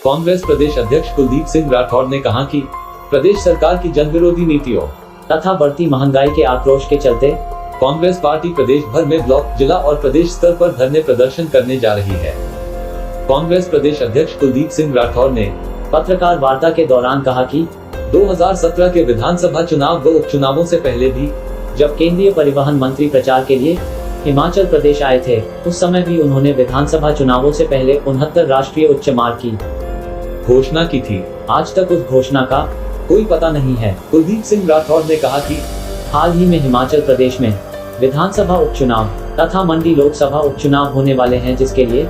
कांग्रेस प्रदेश अध्यक्ष कुलदीप सिंह राठौर ने कहा कि प्रदेश सरकार की जन विरोधी नीतियों तथा बढ़ती महंगाई के आक्रोश के चलते कांग्रेस पार्टी प्रदेश भर में ब्लॉक, जिला और प्रदेश स्तर पर धरने प्रदर्शन करने जा रही है। कांग्रेस प्रदेश अध्यक्ष कुलदीप सिंह राठौर ने पत्रकार वार्ता के दौरान कहा कि 2017 के विधानसभा चुनाव व उपचुनावों से पहले भी जब केंद्रीय परिवहन मंत्री प्रचार के लिए हिमाचल प्रदेश आए थे, उस समय भी उन्होंने विधानसभा चुनावों से पहले 69 राष्ट्रीय उच्च मार्ग की घोषणा की थी। आज तक उस घोषणा का कोई पता नहीं है। कुलदीप सिंह राठौर ने कहा कि हाल ही में हिमाचल प्रदेश में विधानसभा उपचुनाव तथा मंडी लोकसभा उपचुनाव होने वाले हैं, जिसके लिए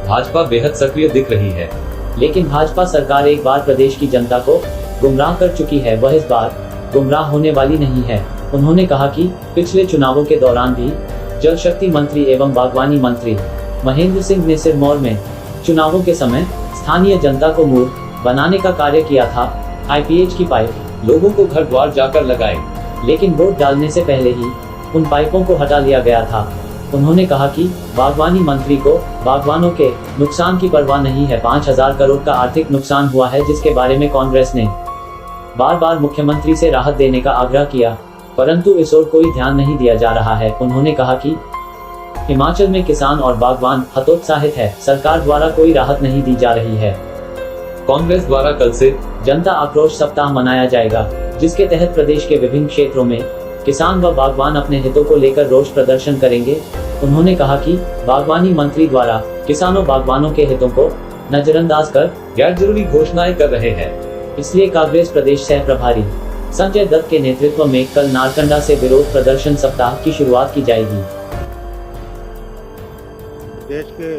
भाजपा बेहद सक्रिय दिख रही है। लेकिन भाजपा सरकार एक बार प्रदेश की जनता को गुमराह कर चुकी है, वह इस बार गुमराह होने वाली नहीं है। उन्होंने कहा कि पिछले चुनावों के दौरान भी जल शक्ति मंत्री एवं बागवानी मंत्री महेंद्र सिंह ने सिरमौर में चुनावों के समय स्थानीय जनता को मूर्ख बनाने का कार्य किया था। आईपीएच की पाइप लोगों को घर द्वार जाकर लगाए, लेकिन वोट डालने से पहले ही उन पाइपों को हटा लिया गया था। उन्होंने कहा कि बागवानी मंत्री को बागवानों के नुकसान की परवाह नहीं है। 5000 करोड़ का आर्थिक नुकसान हुआ है, जिसके बारे में कांग्रेस ने बार बार मुख्यमंत्री से राहत देने का आग्रह किया, परंतु इस ओर कोई ध्यान नहीं दिया जा रहा है। उन्होंने कहा कि हिमाचल में किसान और बागवान हतोत्साहित है, सरकार द्वारा कोई राहत नहीं दी जा रही है। कांग्रेस द्वारा कल से जनता आक्रोश सप्ताह मनाया जाएगा, जिसके तहत प्रदेश के विभिन्न क्षेत्रों में किसान व बागवान अपने हितों को लेकर रोष प्रदर्शन करेंगे। उन्होंने कहा कि बागवानी मंत्री द्वारा किसानों बागवानों के हितों को नजरअंदाज कर गैर जरूरी घोषणाएं कर रहे हैं। इसलिए कांग्रेस प्रदेश सह प्रभारी संजय दत्त के नेतृत्व में कल नारकंडा से विरोध प्रदर्शन सप्ताह की शुरुआत की जाएगी। देश के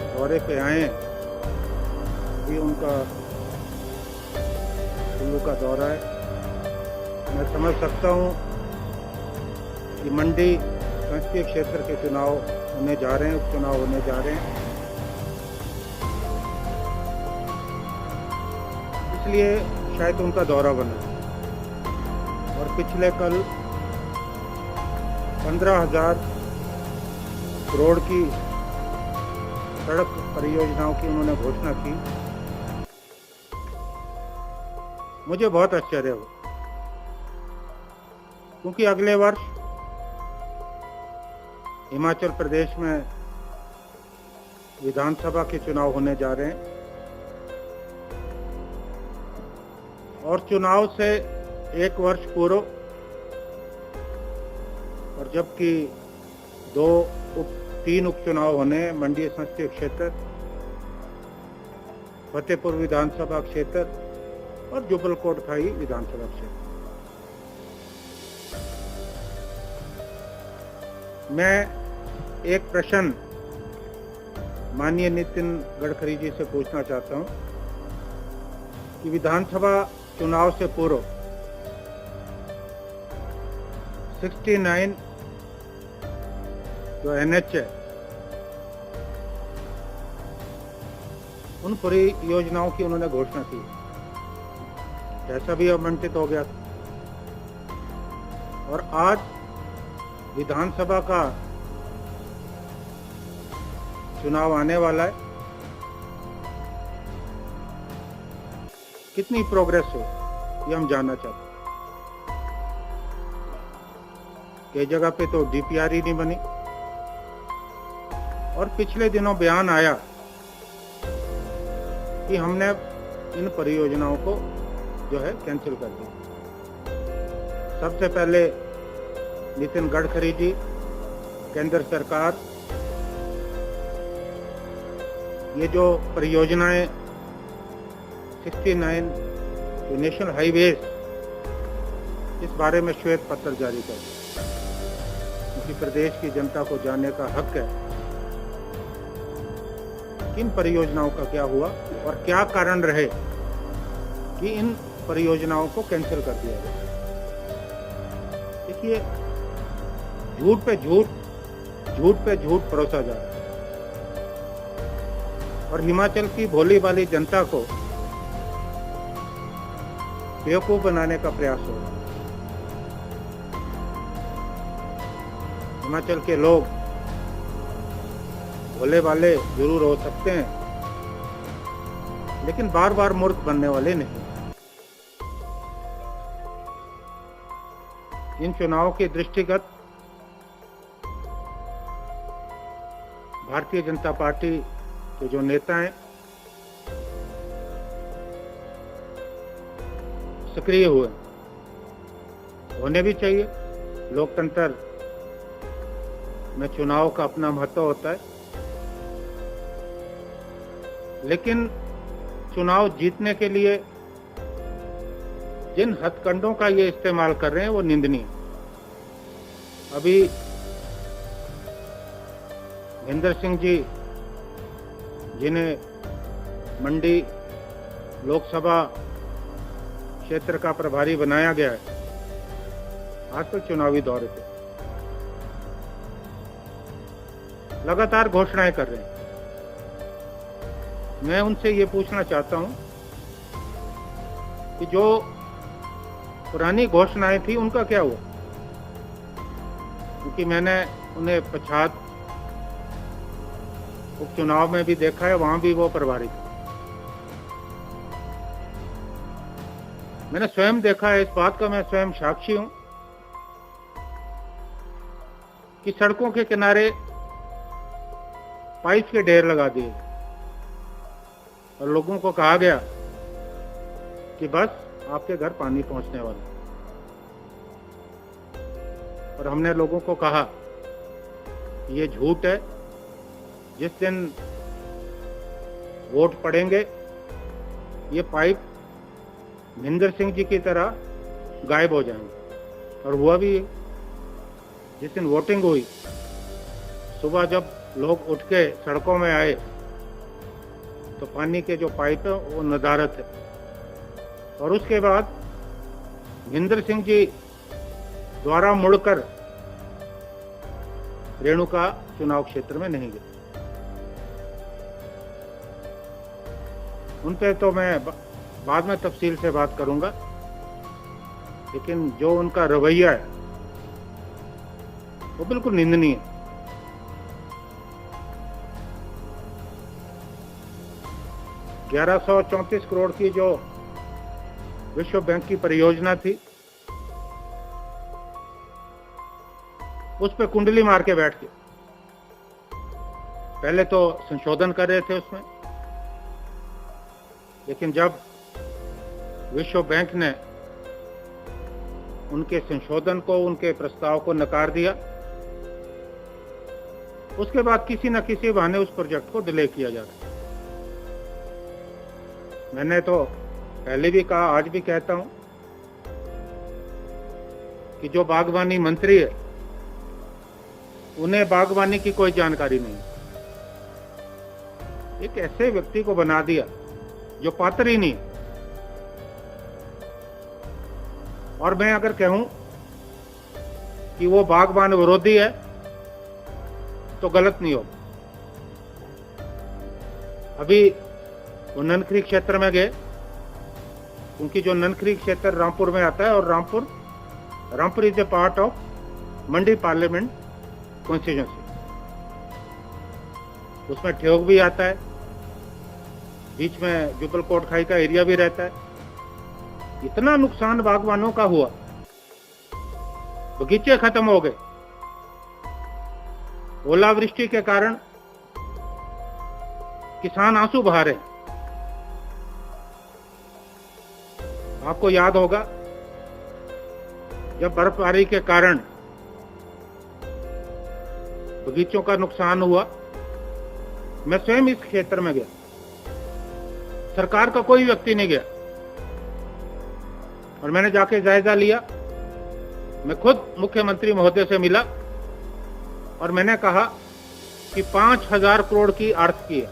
दौरे पे आए, भी उनका कुल्लू का दौरा है। मैं समझ सकता हूँ कि मंडी संसदीय क्षेत्र के चुनाव होने जा रहे हैं, उपचुनाव होने जा रहे हैं, इसलिए शायद उनका दौरा बना। और पिछले कल 15,000 करोड़ की सड़क परियोजनाओं की उन्होंने घोषणा की। मुझे बहुत आश्चर्य हुआ, क्योंकि अगले वर्ष हिमाचल प्रदेश में विधानसभा के चुनाव होने जा रहे हैं और चुनाव से एक वर्ष पूर्व, और जबकि 3 उपचुनाव होने, मंडी संसदीय क्षेत्र, फतेहपुर विधानसभा क्षेत्र और जुब्बल कोटखाई विधानसभा क्षेत्र। मैं एक प्रश्न माननीय नितिन गडकरी जी से पूछना चाहता हूं कि विधानसभा चुनाव से पूर्व 69 जो NH है, उन परियोजनाओं की उन्होंने घोषणा की, पैसा भी आवंटित हो गया। और आज विधानसभा का चुनाव आने वाला है, कितनी प्रोग्रेस हो ये हम जानना चाहते हैं। कई जगह पे तो DPR ही नहीं बनी, और पिछले दिनों बयान आया कि हमने इन परियोजनाओं को जो है कैंसिल कर दिया। सबसे पहले नितिन गडकरी जी, केंद्र सरकार, ये जो परियोजनाएं 69 जो नेशनल हाईवेज, इस बारे में श्वेत पत्र जारी कर, क्योंकि प्रदेश की जनता को जानने का हक है किन परियोजनाओं का क्या हुआ और क्या कारण रहे कि इन परियोजनाओं को कैंसिल कर दिया गया। देखिए, झूठ पे झूठ परोसा जा रहा है और हिमाचल की भोली भाली जनता को बेवकूफ बनाने का प्रयास हो रहा है। हिमाचल के लोग भोले वाले जरूर हो सकते हैं, लेकिन बार बार मूर्ख बनने वाले नहीं। इन चुनावों के दृष्टिगत भारतीय जनता पार्टी के जो नेता हैं सक्रिय हुए, होने भी चाहिए। लोकतंत्र में चुनाव का अपना महत्व होता है, लेकिन चुनाव जीतने के लिए जिन हथकंडों का ये इस्तेमाल कर रहे हैं वो निंदनीय है। अभी महेंद्र सिंह जी, जिन्हें मंडी लोकसभा क्षेत्र का प्रभारी बनाया गया है, आज तक चुनावी दौरे पे लगातार घोषणाएं कर रहे हैं। मैं उनसे ये पूछना चाहता हूं कि जो पुरानी घोषणाएं थी उनका क्या हुआ, क्योंकि मैंने उन्हें पछात उपचुनाव में भी देखा है, वहां भी वो प्रभारी थे। मैंने स्वयं देखा है, इस बात का मैं स्वयं साक्षी हूं कि सड़कों के किनारे पाइप के ढेर लगा दिए और लोगों को कहा गया कि बस आपके घर पानी पहुंचने वाला। और हमने लोगों को कहा ये झूठ है, जिस दिन वोट पड़ेंगे ये पाइप महेंद्र सिंह जी की तरह गायब हो जाएंगे। और हुआ भी, जिस दिन वोटिंग हुई, सुबह जब लोग उठ के सड़कों में आए तो पानी के जो पाइप है वो नदारत है। और उसके बाद महेंद्र सिंह जी द्वारा मुड़कर रेणुका चुनाव क्षेत्र में नहीं गए। उन पे तो मैं बाद में तफसील से बात करूंगा, लेकिन जो उनका रवैया है वो बिल्कुल निंदनीय है। $1134 करोड़ की जो विश्व बैंक की परियोजना थी, उस पे कुंडली मार के बैठ के पहले तो संशोधन कर रहे थे उसमें, लेकिन जब विश्व बैंक ने उनके संशोधन को, उनके प्रस्ताव को नकार दिया, उसके बाद किसी न किसी बहाने उस प्रोजेक्ट को डिले किया जा रहा है। मैंने तो पहले भी कहा, आज भी कहता हूं कि जो बागवानी मंत्री है उन्हें बागवानी की कोई जानकारी नहीं। एक ऐसे व्यक्ति को बना दिया जो पात्र ही नहीं। और मैं अगर कहूं कि वो बागवान विरोधी है तो गलत नहीं होगा। अभी वो ननखरी क्षेत्र में गए, क्योंकि जो ननखरी क्षेत्र रामपुर में आता है, और Rampur is a part of Mandi parliament constituency. उसमें ठियोग भी आता है, बीच में जुबल कोट खाई का एरिया भी रहता है। इतना नुकसान बागवानों का हुआ, बगीचे खत्म हो गए, ओलावृष्टि के कारण किसान आंसू बहा रहे। आपको याद होगा जब बर्फबारी के कारण बगीचों का नुकसान हुआ, मैं स्वयं इस क्षेत्र में गया, सरकार का कोई व्यक्ति नहीं गया, और मैंने जाके जायजा लिया। मैं खुद मुख्यमंत्री महोदय से मिला और मैंने कहा कि 5,000 करोड़ की आर्थ की है,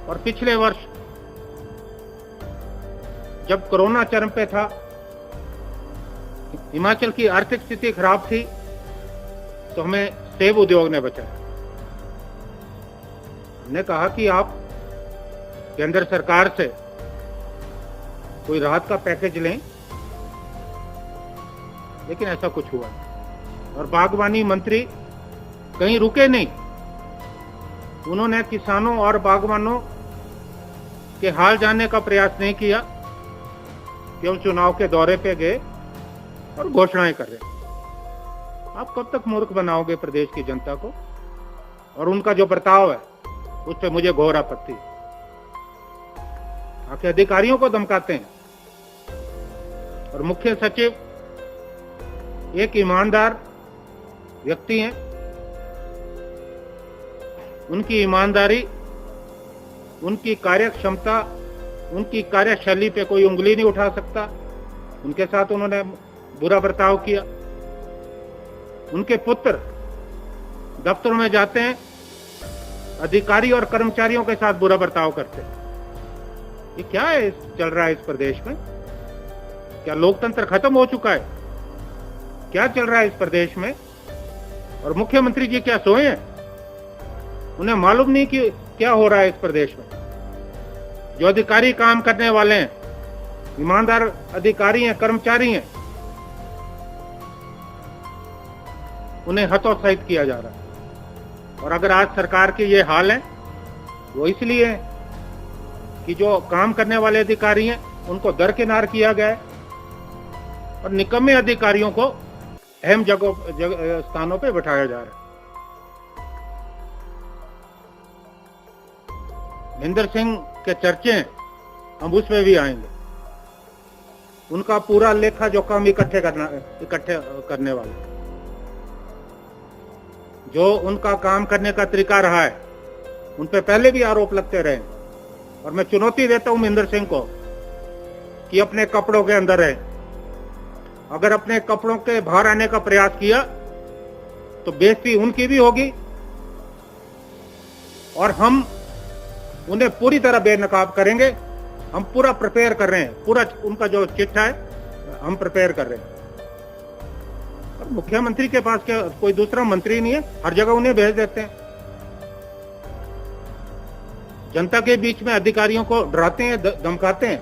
और पिछले वर्ष जब कोरोना चरम पे था, हिमाचल की आर्थिक स्थिति खराब थी, तो हमें सेब उद्योग ने बचाया। हमने कहा कि आप केंद्र सरकार से कोई राहत का पैकेज लें, लेकिन ऐसा कुछ हुआ नहीं। और बागवानी मंत्री कहीं रुके नहीं, उन्होंने किसानों और बागवानों के हाल जानने का प्रयास नहीं किया, केवल चुनाव के दौरे पे गए और घोषणाएं कर रहे। आप कब तक मूर्ख बनाओगे प्रदेश की जनता को? और उनका जो बर्ताव है उस पर मुझे घोर आपत्ति। आके अधिकारियों को धमकाते हैं। और मुख्य सचिव एक ईमानदार व्यक्ति हैं, उनकी ईमानदारी, उनकी कार्यक्षमता, उनकी कार्यशैली पे कोई उंगली नहीं उठा सकता। उनके साथ उन्होंने बुरा बर्ताव किया। उनके पुत्र दफ्तरों में जाते हैं, अधिकारी और कर्मचारियों के साथ बुरा बर्ताव करते हैं। ये क्या है चल रहा है इस प्रदेश में? क्या लोकतंत्र खत्म हो चुका है? क्या चल रहा है इस प्रदेश में? और मुख्यमंत्री जी क्या सोए हैं? उन्हें मालूम नहीं कि क्या हो रहा है इस प्रदेश में। जो अधिकारी काम करने वाले हैं, ईमानदार अधिकारी हैं, कर्मचारी हैं, उन्हें हतोत्साहित किया जा रहा है। और अगर आज सरकार के ये हाल है, वो इसलिए है कि जो काम करने वाले अधिकारी हैं उनको दरकिनार किया गया है और निकम्मे अधिकारियों को अहम स्थानों पे बिठाया जा रहा है। महेंद्र सिंह के चर्चे हैं, हम उसमें भी आएंगे। उनका पूरा लेखा जोखा हम इकट्ठे करने वाले। जो उनका काम करने का तरीका रहा है, उन पे पहले भी आरोप लगते रहे। और मैं चुनौती देता हूं महेंद्र सिंह को कि अपने कपड़ों के अंदर रहे। अगर अपने कपड़ों के बाहर आने का प्रयास किया तो बेइज्जती उनकी भी होगी और हम उन्हें पूरी तरह बेनकाब करेंगे। हम पूरा प्रिपेयर कर रहे हैं, पूरा उनका जो चिट्ठा है हम प्रिपेयर कर रहे हैं। और मुख्यमंत्री के पास क्या कोई दूसरा मंत्री नहीं है? हर जगह उन्हें भेज देते हैं। जनता के बीच में अधिकारियों को डराते हैं, धमकाते हैं।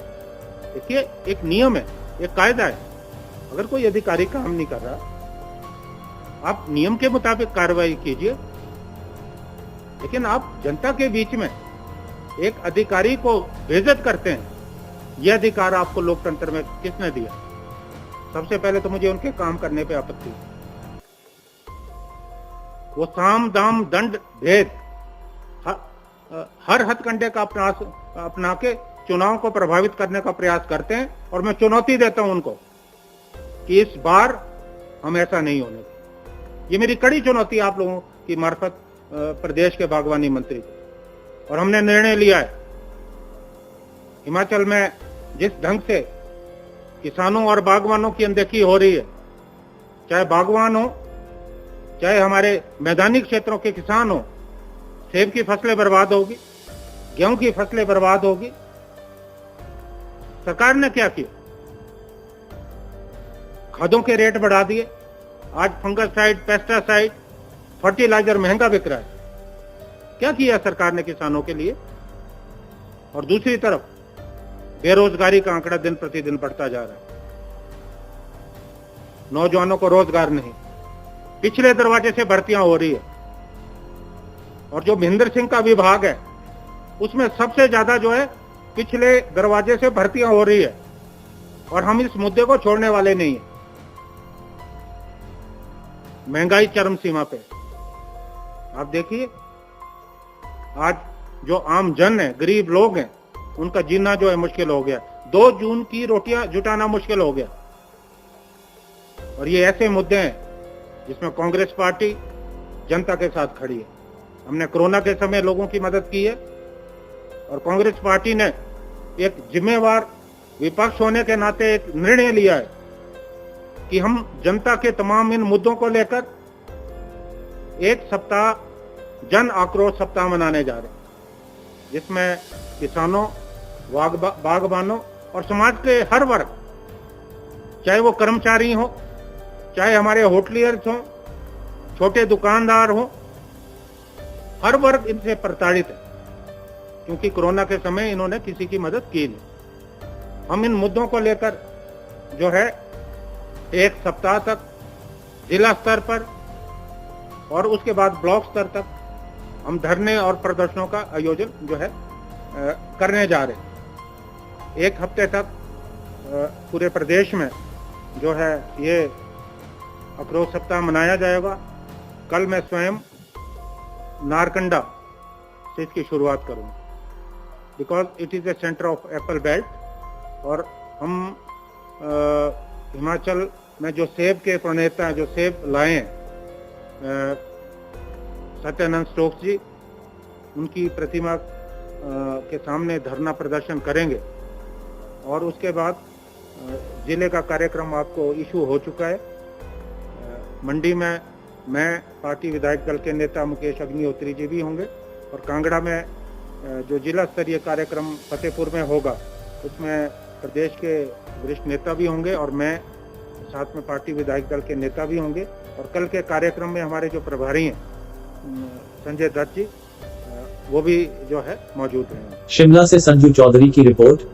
देखिए, एक नियम है, एक कायदा है। अगर कोई अधिकारी काम नहीं कर रहा, आप नियम के मुताबिक कार्रवाई कीजिए। लेकिन आप जनता के बीच में एक अधिकारी को बेइज्जत करते हैं, यह अधिकार आपको लोकतंत्र में किसने दिया? सबसे पहले तो मुझे उनके काम करने पे आपत्ति। वो साम दाम दंड भेद हर हथकंडे का अपना के चुनाव को प्रभावित करने का प्रयास करते हैं। और मैं चुनौती देता हूं उनको कि इस बार हम ऐसा नहीं होने देंगे। ये मेरी कड़ी चुनौती आप लोगों की मार्फत प्रदेश के बागवानी मंत्री को। और हमने निर्णय लिया है, हिमाचल में जिस ढंग से किसानों और बागवानों की अनदेखी हो रही है, चाहे बागवान हो, चाहे हमारे मैदानी क्षेत्रों के किसान हो, सेब की फसलें बर्बाद होगी, गेहूं की फसलें बर्बाद होगी। सरकार ने क्या किया? खादों के रेट बढ़ा दिए। आज फंगसाइड, पेस्टिसाइड, फर्टिलाइजर महंगा बिक रहा है। क्या किया सरकार ने किसानों के लिए? और दूसरी तरफ बेरोजगारी का आंकड़ा दिन प्रतिदिन बढ़ता जा रहा है। नौजवानों को रोजगार नहीं, पिछले दरवाजे से भर्तियां हो रही है। और जो महेंद्र सिंह का विभाग है, उसमें सबसे ज्यादा जो है पिछले दरवाजे से भर्तियां हो रही है। और हम इस मुद्दे को छोड़ने वाले नहीं है। महंगाई चरम सीमा पे। आप देखिए, आज जो आम जन है, गरीब लोग हैं, उनका जीना जो है मुश्किल हो गया। 2 जून की रोटियां जुटाना मुश्किल हो गया। और ये ऐसे मुद्दे हैं जिसमें कांग्रेस पार्टी जनता के साथ खड़ी है। हमने कोरोना के समय लोगों की मदद की है और कांग्रेस पार्टी ने एक जिम्मेवार विपक्ष होने के नाते एक निर्णय लिया है कि हम जनता के तमाम इन मुद्दों को लेकर एक सप्ताह जन आक्रोश सप्ताह मनाने जा रहे हैं, जिसमें किसानों, बागबानों और समाज के हर वर्ग, चाहे वो कर्मचारी हो, चाहे हमारे होटलियर्स हो, छोटे दुकानदार हो, हर वर्ग इनसे प्रताड़ित है। क्योंकि कोरोना के समय इन्होंने किसी की मदद की नहीं। हम इन मुद्दों को लेकर जो है एक सप्ताह तक जिला स्तर पर और उसके बाद ब्लॉक स्तर तक हम धरने और प्रदर्शनों का आयोजन जो है करने जा रहे हैं। एक हफ्ते तक पूरे प्रदेश में जो है ये अखरोट सप्ताह मनाया जाएगा। कल मैं स्वयं नारकंडा से इसकी शुरुआत करूँगा, because it is a centre of Apple belt. और हम हिमाचल में जो सेब के प्रणेता हैं, जो सेब लाए हैं सत्यानंद स्टोक्स जी, उनकी प्रतिमा के सामने धरना प्रदर्शन करेंगे। और उसके बाद जिले का कार्यक्रम आपको इशू हो चुका है। मंडी में मैं पार्टी विधायक दल के नेता मुकेश अग्निहोत्री जी भी होंगे, और कांगड़ा में जो जिला स्तरीय कार्यक्रम फतेहपुर में होगा उसमें प्रदेश के वरिष्ठ नेता भी होंगे और मैं साथ में पार्टी विधायक दल के नेता भी होंगे। और कल के कार्यक्रम में हमारे जो प्रभारी हैं संजय दत्त जी, वो भी जो है मौजूद रहेंगे। शिमला से संजू चौधरी की रिपोर्ट।